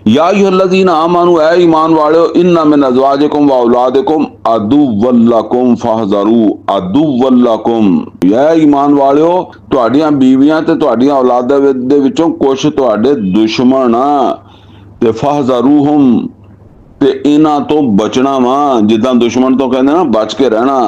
या अय्युहल्लज़ीना आमनू, ऐ ईमान वालो, इन्ना मिन अज़वाजिकुम व औलादिकुम अदुव्वल लकुम फहज़रू अदुव्वल लकुम। ऐ ईमान वालो, तुहाड़ियां बीवियां ते तुहाड़ियां औलादां दे विचों कुछ तुहाडे दुश्मन आ ते फहज़रूहुम, ते इन्हां तो बचना वा। जिद्दां दुश्मन तो कहंदे ना बच के रहना,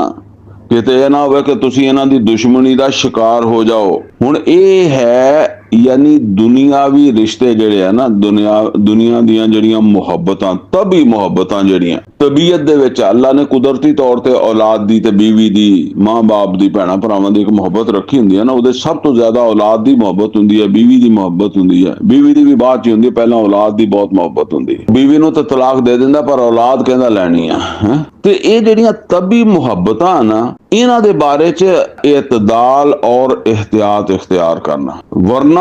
किते ਇਹ ना होवे कि तुसीं इन्हां दी दुश्मनी दा शिकार हो जाओ। हुण ਇਹ है यानी दुनियावी रिश्ते ਜਿਹੜੇ ਆ ਨਾ, ਦੁਨੀਆ ਦੀਆਂ ਜਿਹੜੀਆਂ ਮੁਹੱਬਤਾਂ, ਤਬੀ ਮੁਹੱਬਤਾਂ ਜਿਹੜੀਆਂ ਤਬੀਅਤ ਦੇ ਵਿੱਚ ਅੱਲਾ ਨੇ ਕੁਦਰਤੀ ਤੌਰ ਤੇ ਔਲਾਦ ਦੀ ਤੇ ਬੀਵੀ ਦੀ, ਮਾਂ-ਬਾਪ ਦੀ, ਭੈਣਾਂ ਭਰਾਵਾਂ ਦੀ ਇੱਕ ਮੁਹੱਬਤ ਰੱਖੀ ਹੁੰਦੀ ਹੈ ਨਾ। ਉਹਦੇ ਸਭ ਤੋਂ ਜ਼ਿਆਦਾ ਔਲਾਦ ਦੀ ਮੁਹੱਬਤ ਹੁੰਦੀ ਹੈ, ਬੀਵੀ ਦੀ ਮੁਹੱਬਤ ਹੁੰਦੀ ਹੈ। ਬੀਵੀ ਦੀ ਵੀ ਬਾਅਦ 'ਚ ਹੁੰਦੀ ਹੈ, ਪਹਿਲਾਂ ਔਲਾਦ ਦੀ ਬਹੁਤ ਮੁਹੱਬਤ ਹੁੰਦੀ ਹੈ। ਬੀਵੀ ਨੂੰ ਤਾਂ ਤਲਾਕ ਦੇ ਦਿੰਦਾ ਪਰ ਔਲਾਦ ਕਹਿੰਦਾ ਲੈਣੀ ਆ। ਤੇ ਇਹ ਜਿਹੜੀਆਂ ਤਬੀ ਮੁਹੱਬਤਾਂ ਨਾ, ਇਹਨਾਂ ਦੇ ਬਾਰੇ 'ਚ ਇਤਦਾਲ ਔਰ ਇhtiyat ਇਖਤਿਆਰ ਕਰਨਾ, ਵਰਨਾ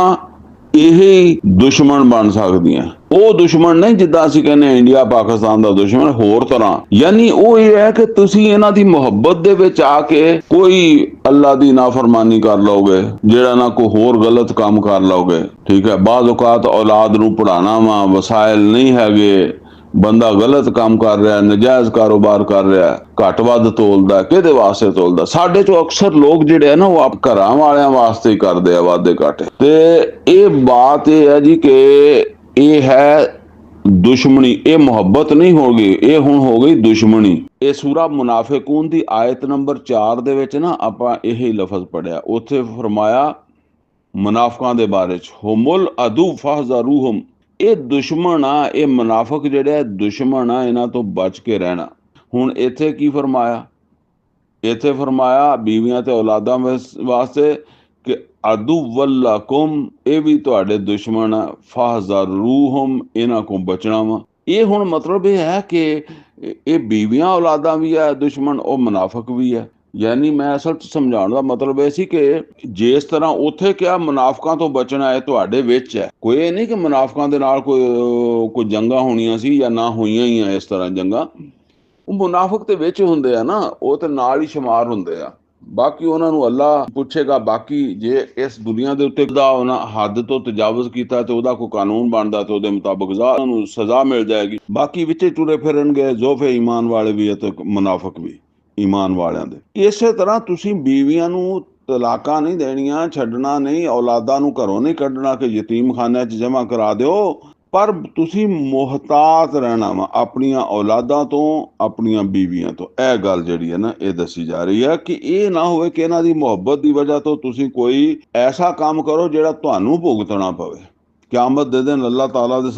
ਇਹ ਦੁਸ਼ਮਣ ਬਣ ਸਕਦੀਆਂ। ਉਹ ਦੁਸ਼ਮਣ ਨਹੀਂ ਜਿੱਦਾਂ ਅਸੀਂ ਕਹਿੰਦੇ ਇੰਡੀਆ ਪਾਕਿਸਤਾਨ ਦਾ ਦੁਸ਼ਮਣ, ਹੋਰ ਤਰ੍ਹਾਂ। ਯਾਨੀ ਉਹ ਇਹ ਹੈ ਕਿ ਤੁਸੀਂ ਇਹਨਾਂ ਦੀ ਮੁਹੱਬਤ ਦੇ ਵਿੱਚ ਆ ਕੇ ਕੋਈ ਅੱਲਾ ਦੀ ਨਾਫਰਮਾਨੀ ਕਰ ਲਓਗੇ, ਜਿਹੜਾ ਨਾ ਕੋਈ ਹੋਰ ਗਲਤ ਕੰਮ ਕਰ ਲਓਗੇ। ਠੀਕ ਹੈ, ਬਾਜ਼ ਔਕਾਤ ਔਲਾਦ ਨੂੰ ਪੜ੍ਹਾਉਣਾ ਵਾ, ਵਸਾਇਲ ਨਹੀਂ ਹੈਗੇ, ਬੰਦਾ ਗਲਤ ਕੰਮ ਕਰ ਰਿਹਾ, ਨਜਾਇਜ਼ ਕਾਰੋਬਾਰ ਕਰ ਰਿਹਾ, ਘੱਟ ਵੱਧ ਤੋਲਦਾ, ਕਿਹਦੇ ਵਾਸਤੇ ਤੋਲਦਾ? ਸਾਡੇ ਚੋਂ ਅਕਸਰ ਲੋਕ ਜਿਹੜੇ ਆ ਨਾ, ਉਹ ਆਪ ਘਰਾਂ ਵਾਲਿਆਂ ਵਾਸਤੇ ਹੀ ਕਰਦੇ ਆ ਵਾਧੇ ਘਾਟੇ। ਤੇ ਇਹ ਬਾਤ ਇਹ ਹੈ ਜੀ ਕਿ ਇਹ ਹੈ ਦੁਸ਼ਮਣੀ, ਇਹ ਮੁਹੱਬਤ ਨਹੀਂ ਹੋ ਗਈ, ਇਹ ਹੁਣ ਹੋ ਗਈ ਦੁਸ਼ਮਣੀ। ਇਹ ਸੂਰਾ ਮੁਨਾਫਿਕੂਨ ਦੀ ਆਇਤ ਨੰਬਰ 4 ਦੇ ਵਿੱਚ ਨਾ ਆਪਾਂ ਇਹੀ ਲਫ਼ਜ਼ ਪੜਿਆ। ਉੱਥੇ ਫਰਮਾਇਆ ਮੁਨਾਫਿਕਾਂ ਦੇ ਬਾਰੇ 'ਚ, ਹੁਮੁਲ ਅਦੂ ਫਹਜ਼रूहुम, ਇਹ ਦੁਸ਼ਮਣ ਆ, ਇਹ ਮੁਨਾਫਿਕ ਜਿਹੜੇ ਆ ਦੁਸ਼ਮਣ ਆ, ਇਹਨਾਂ ਤੋਂ ਬਚ ਕੇ ਰਹਿਣਾ। ਹੁਣ ਇੱਥੇ ਕੀ ਫਰਮਾਇਆ? ਇੱਥੇ ਫਰਮਾਇਆ ਬੀਵੀਆਂ ਤੇ ਔਲਾਦਾਂ ਵਾਸਤੇ ਕਿ ਅਦੁव्वल लकुम, ਇਹ ਵੀ ਤੁਹਾਡੇ ਦੁਸ਼ਮਣ ਆ, ਫਹਜ਼रूहुम, ਇਹਨਾਂ ਕੋਲ ਬਚਣਾ ਵਾ। ਇਹ ਹੁਣ ਮਤਲਬ ਇਹ ਹੈ ਕਿ ਇਹ ਬੀਵੀਆਂ ਔਲਾਦਾਂ ਵੀ ਆ ਦੁਸ਼ਮਣ, ਉਹ ਮੁਨਾਫਿਕ ਵੀ ਆ। ਯਾਨੀ ਮੈਂ ਅਸਲ 'ਚ ਸਮਝਾਉਣ ਦਾ ਮਤਲਬ ਇਹ ਸੀ ਕਿ ਜਿਸ ਤਰ੍ਹਾਂ ਉੱਥੇ ਕਿਹਾ ਮੁਨਾਫਿਕਾਂ ਤੋਂ ਬਚਣਾ ਹੈ, ਤੁਹਾਡੇ ਵਿੱਚ ਹੈ। ਕੋਈ ਇਹ ਨਹੀਂ ਕਿ ਮੁਨਾਫਿਕਾਂ ਦੇ ਨਾਲ ਕੋਈ ਜੰਗਾਂ ਹੋਣੀਆਂ ਸੀ ਜਾਂ ਨਾ ਹੋਈਆਂ ਹੀ ਆ। ਇਸ ਤਰ੍ਹਾਂ ਜੰਗਾਂ ਉਹ ਮੁਨਾਫਿਕ ਤੇ ਵਿੱਚ ਹੁੰਦੇ ਆ ਨਾ, ਉਹ ਤੇ ਨਾਲ ਹੀ ਸ਼ੁਮਾਰ ਹੁੰਦੇ ਆ। ਬਾਕੀ ਉਹਨਾਂ ਨੂੰ ਅੱਲਾ ਪੁੱਛੇਗਾ। ਬਾਕੀ ਜੇ ਇਸ ਦੁਨੀਆ ਦੇ ਉੱਤੇ ਦਾ ਉਹਨਾਂ ਹੱਦ ਤੋਂ ਤਜਾਵਜ਼ ਕੀਤਾ ਤੇ ਉਹਦਾ ਕੋਈ ਕਾਨੂੰਨ ਬਣਦਾ ਤੇ ਉਹਦੇ ਮੁਤਾਬਕ ਉਹਨਾਂ ਨੂੰ ਸਜ਼ਾ ਮਿਲ ਜਾਏਗੀ। ਬਾਕੀ ਵਿੱਚ ਟੁਰੇ ਫਿਰਨਗੇ ਜ਼ੋਫੇ ਈਮਾਨ ਵਾਲੇ ਵੀ ਤੇ ਮੁਨਾਫਿਕ ਵੀ ਈਮਾਨ ਵਾਲਿਆਂ ਦੇ। ਇਸੇ ਤਰ੍ਹਾਂ ਤੁਸੀਂ ਬੀਵੀਆਂ ਨੂੰ ਤਲਾਕਾਂ ਨਹੀਂ ਦੇਣੀਆਂ, ਛੱਡਣਾ ਨਹੀਂ, ਔਲਾਦਾਂ ਨੂੰ ਘਰੋਂ ਨਹੀਂ ਕੱਢਣਾ ਕਿ ਯਤੀਮਖਾਨਿਆਂ 'ਚ ਜਮ੍ਹਾਂ ਕਰਾ ਦਿਓ, ਪਰ ਤੁਸੀਂ ਮੁਹਤਾਤ ਰਹਿਣਾ ਵਾ ਆਪਣੀਆਂ ਔਲਾਦਾਂ ਤੋਂ, ਆਪਣੀਆਂ ਬੀਵੀਆਂ ਤੋਂ। ਇਹ ਗੱਲ ਜਿਹੜੀ ਹੈ ਨਾ, ਇਹ ਦੱਸੀ ਜਾ ਰਹੀ ਹੈ ਕਿ ਇਹ ਨਾ ਹੋਵੇ ਕਿ ਇਹਨਾਂ ਦੀ ਮੁਹੱਬਤ ਦੀ ਵਜ੍ਹਾ ਤੋਂ ਤੁਸੀਂ ਕੋਈ ਐਸਾ ਕੰਮ ਕਰੋ ਜਿਹੜਾ ਤੁਹਾਨੂੰ ਭੁਗਤਣਾ ਪਵੇ। ਕਿਆਮਤ ਦੇ ਦਿਨ ਅੱਲਾਹ ਤਾਲਾ ਦੇ